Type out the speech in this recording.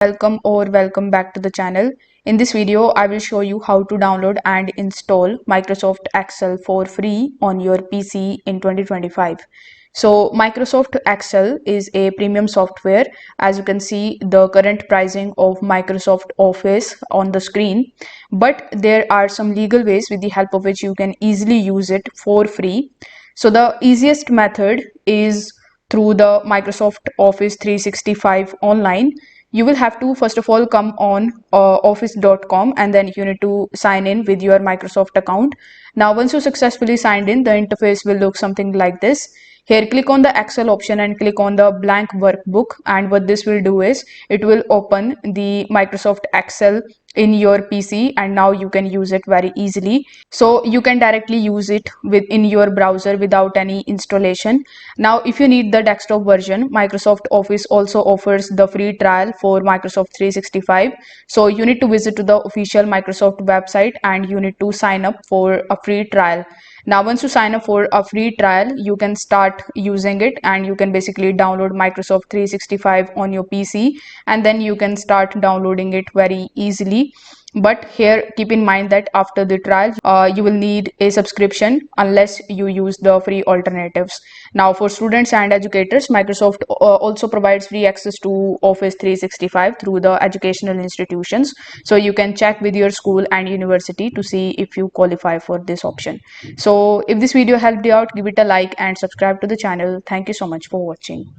Welcome back to the channel. In this video, I will show you how to download and install Microsoft Excel for free on your PC in 2025. So Microsoft Excel is a premium software. As you can see the current pricing of Microsoft Office on the screen, but there are some legal ways with the help of which you can easily use it for free. So the easiest method is through the Microsoft Office 365 online. You will have to first of all come on office.com, and then you need to sign in with your Microsoft account. Now once you successfully signed in, the interface will look something like this. Here click on the Excel option and click on the blank workbook, and what this will do is it will open the Microsoft Excel in your PC, and now you can use it very easily. So you can directly use it within your browser without any installation. Now if you need the desktop version, Microsoft Office also offers the free trial for Microsoft 365. So you need to visit to the official Microsoft website and you need to sign up for a free trial. Now once you sign up for a free trial, you can start using it, and you can basically download Microsoft 365 on your PC, and then you can start downloading it very easily. But here keep in mind that after the trial you will need a subscription unless you use the free alternatives. Now for students and educators, Microsoft also provides free access to Office 365 through the educational institutions. So you can check with your school and university to see if you qualify for this option. So if this video helped you out, give it a like and subscribe to the channel. Thank you so much for watching.